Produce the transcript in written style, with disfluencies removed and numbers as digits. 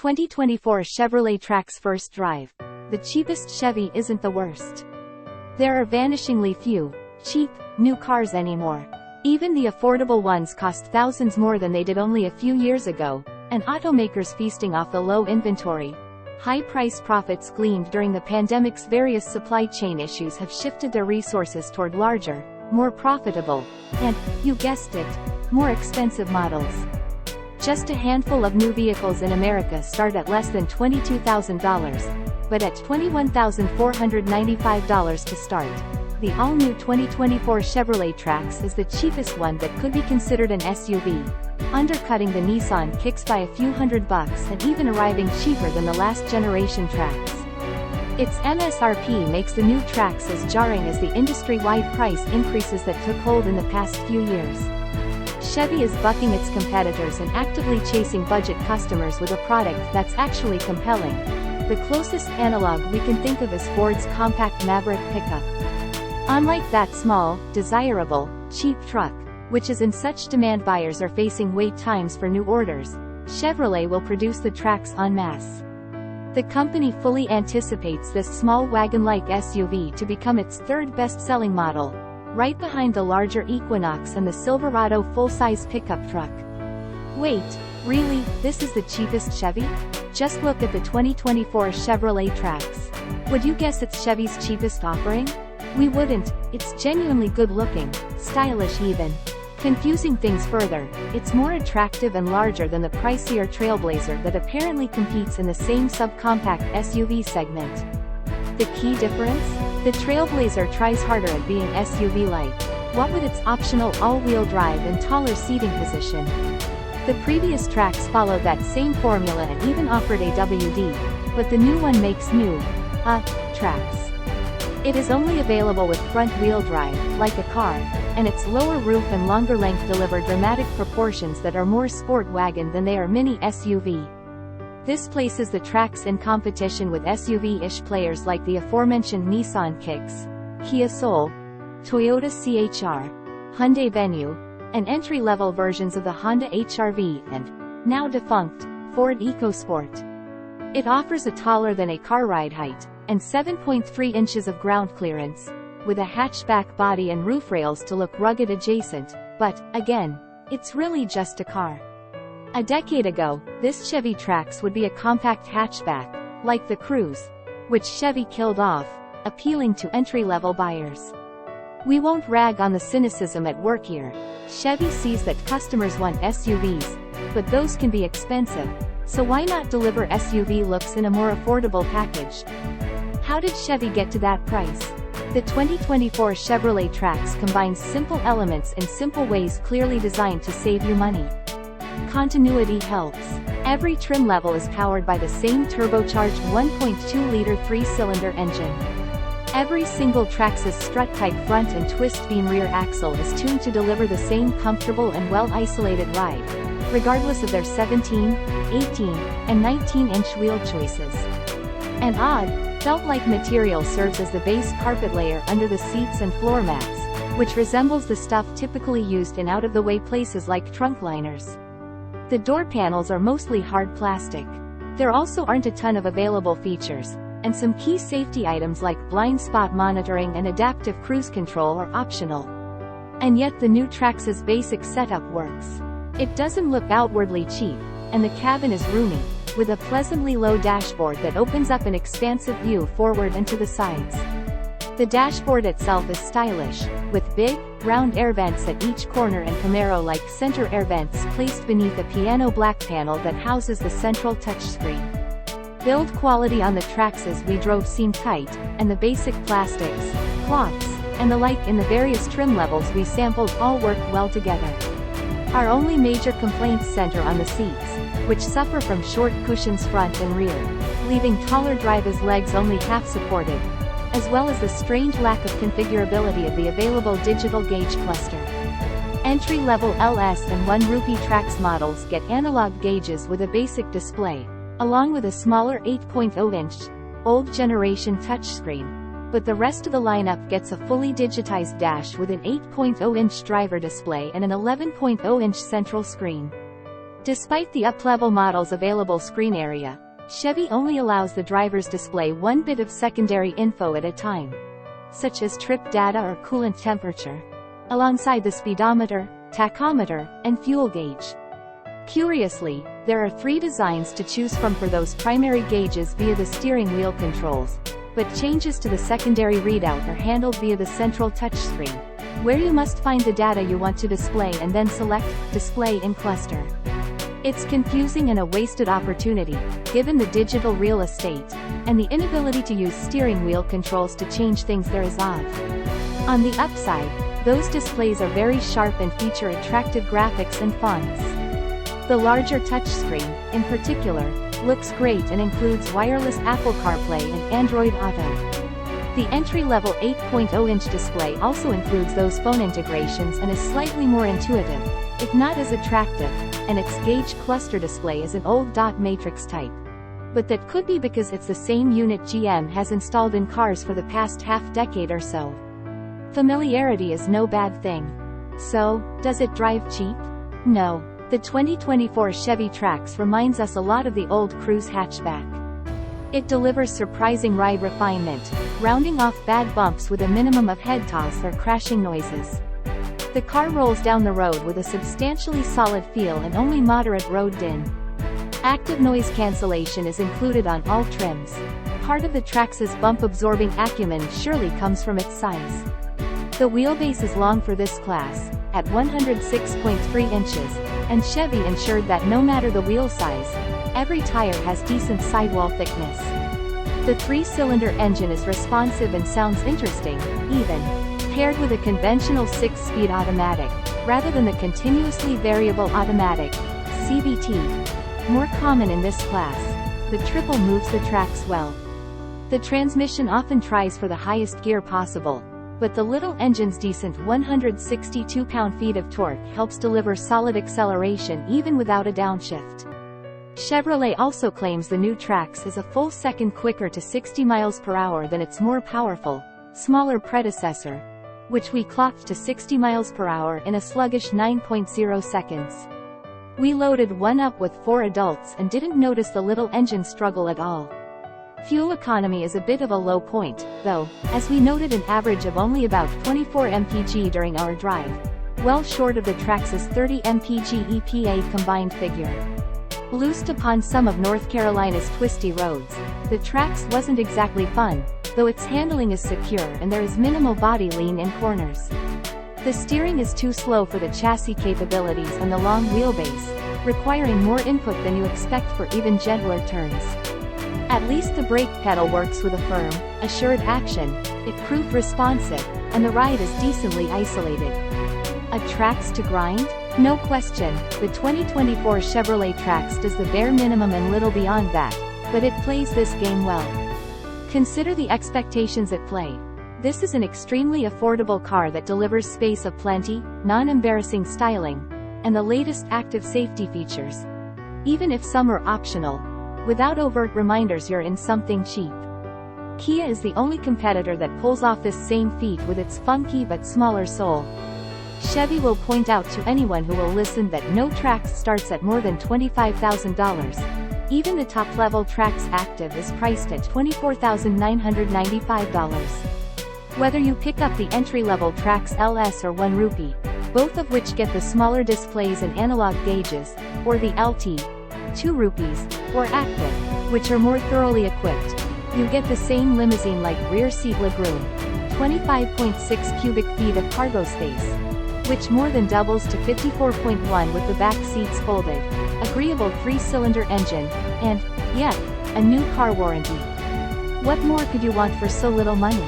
2024 Chevrolet Trax First Drive. The cheapest Chevy isn't the worst. There are vanishingly few, cheap, new cars anymore. Even the affordable ones cost thousands more than they did only a few years ago, and automakers feasting off the low inventory. High-price profits gleaned during the pandemic's various supply chain issues have shifted their resources toward larger, more profitable, and, you guessed it, more expensive models. Just a handful of new vehicles in America start at less than $22,000, but at $21,495 to start. The all-new 2024 Chevrolet Trax is the cheapest one that could be considered an SUV, undercutting the Nissan Kicks by a few $100 and even arriving cheaper than the last generation Trax. Its MSRP makes the new Trax as jarring as the industry-wide price increases that took hold in the past few years. Chevy is bucking its competitors and actively chasing budget customers with a product that's actually compelling. The closest analog we can think of is Ford's compact Maverick pickup. Unlike that small, desirable, cheap truck, which is in such demand buyers are facing wait times for new orders, Chevrolet will produce the Trax en masse. The company fully anticipates this small wagon-like SUV to become its third best-selling model, right behind the larger Equinox and the Silverado full-size pickup truck. Wait, really, this is the cheapest Chevy? Just look at the 2024 Chevrolet Trax. Would you guess it's Chevy's cheapest offering? We wouldn't. It's genuinely good-looking, stylish even. Confusing things further, it's more attractive and larger than the pricier Trailblazer that apparently competes in the same subcompact SUV segment. The key difference? The Trailblazer tries harder at being SUV-like. What with its optional all-wheel drive and taller seating position? The previous Trax followed that same formula and even offered AWD, but the new one makes new, Trax. It is only available with front-wheel drive, like a car, and its lower roof and longer length deliver dramatic proportions that are more sport wagon than they are mini SUV. This places the Trax in competition with SUV-ish players like the aforementioned Nissan Kicks, Kia Soul, Toyota CHR, Hyundai Venue, and entry-level versions of the Honda HR-V and, now defunct, Ford EcoSport. It offers a taller than a car ride height, and 7.3 inches of ground clearance, with a hatchback body and roof rails to look rugged adjacent, but, again, it's really just a car. A decade ago, this Chevy Trax would be a compact hatchback, like the Cruze, which Chevy killed off, appealing to entry-level buyers. We won't rag on the cynicism at work here. Chevy sees that customers want SUVs, but those can be expensive, so why not deliver SUV looks in a more affordable package? How did Chevy get to that price? The 2024 Chevrolet Trax combines simple elements in simple ways clearly designed to save you money. Continuity helps. Every trim level is powered by the same turbocharged 1.2-liter 3-cylinder engine. Every single Trax's strut-type front and twist-beam rear axle is tuned to deliver the same comfortable and well-isolated ride, regardless of their 17, 18, and 19-inch wheel choices. An odd, felt-like material serves as the base carpet layer under the seats and floor mats, which resembles the stuff typically used in out-of-the-way places like trunk liners. The door panels are mostly hard plastic. There also aren't a ton of available features, and some key safety items like blind spot monitoring and adaptive cruise control are optional. And yet the new Trax's basic setup works. It doesn't look outwardly cheap, and the cabin is roomy, with a pleasantly low dashboard that opens up an expansive view forward and to the sides. The dashboard itself is stylish, with big, round air vents at each corner and Camaro-like center air vents placed beneath a piano black panel that houses the central touchscreen. Build quality on the Traxes we drove seemed tight, and the basic plastics, cloths, and the like in the various trim levels we sampled all work well together. Our only major complaints center on the seats, which suffer from short cushions front and rear, leaving taller drivers' legs only half supported, as well as the strange lack of configurability of the available digital gauge cluster. Entry-level LS and 1 rupee Trax models get analog gauges with a basic display, along with a smaller 8.0-inch, old-generation touchscreen, but the rest of the lineup gets a fully digitized dash with an 8.0-inch driver display and an 11.0-inch central screen. Despite the up-level model's available screen area, Chevy only allows the driver's display one bit of secondary info at a time, such as trip data or coolant temperature, alongside the speedometer, tachometer, and fuel gauge. Curiously, there are 3 designs to choose from for those primary gauges via the steering wheel controls, but changes to the secondary readout are handled via the central touchscreen, where you must find the data you want to display and then select Display in Cluster. It's confusing and a wasted opportunity, given the digital real estate, and the inability to use steering wheel controls to change things there is of. On the upside, those displays are very sharp and feature attractive graphics and fonts. The larger touchscreen, in particular, looks great and includes wireless Apple CarPlay and Android Auto. The entry-level 8.0-inch display also includes those phone integrations and is slightly more intuitive, if not as attractive, and its gauge cluster display is an old dot matrix type. But that could be because it's the same unit GM has installed in cars for the past half-decade or so. Familiarity is no bad thing. So, does it drive cheap? No. The 2024 Chevy Trax reminds us a lot of the old cruise hatchback. It delivers surprising ride refinement, rounding off bad bumps with a minimum of head toss or crashing noises. The car rolls down the road with a substantially solid feel and only moderate road din. Active noise cancellation is included on all trims. Part of the Trax's bump-absorbing acumen surely comes from its size. The wheelbase is long for this class, at 106.3 inches, and Chevy ensured that no matter the wheel size, every tire has decent sidewall thickness. The 3-cylinder engine is responsive and sounds interesting, even paired with a conventional 6-speed automatic, rather than the continuously variable automatic, CVT. More common in this class, the triple moves the Trax well. The transmission often tries for the highest gear possible, but the little engine's decent 162 pound-feet of torque helps deliver solid acceleration even without a downshift. Chevrolet also claims the new Trax is a full second quicker to 60 miles per hour than its more powerful, smaller predecessor, which we clocked to 60 miles per hour in a sluggish 9.0 seconds. We loaded one up with 4 adults and didn't notice the little engine struggle at all. Fuel economy is a bit of a low point, though, as we noted an average of only about 24 mpg during our drive, well short of the Trax's 30 mpg EPA combined figure. Loosed upon some of North Carolina's twisty roads, the Trax wasn't exactly fun, though its handling is secure and there is minimal body lean in corners. The steering is too slow for the chassis capabilities and the long wheelbase, requiring more input than you expect for even gentler turns. At least the brake pedal works with a firm, assured action, it proved responsive, and the ride is decently isolated. A Trax to grind? No question, the 2024 Chevrolet Trax does the bare minimum and little beyond that, but it plays this game well. Consider the expectations at play. This is an extremely affordable car that delivers space aplenty, non-embarrassing styling, and the latest active safety features. Even if some are optional, without overt reminders you're in something cheap. Kia is the only competitor that pulls off this same feat with its funky but smaller soul. Chevy will point out to anyone who will listen that no Trax starts at more than $25,000. Even the top-level Trax Active is priced at $24,995. Whether you pick up the entry-level Trax LS or 1 rupee, both of which get the smaller displays and analog gauges, or the LT, 2 rupees, or Active, which are more thoroughly equipped, you get the same limousine-like rear seat legroom, 25.6 cubic feet of cargo space, which more than doubles to 54.1 with the back seats folded, agreeable 3-cylinder engine, and, yet, a new car warranty. What more could you want for so little money?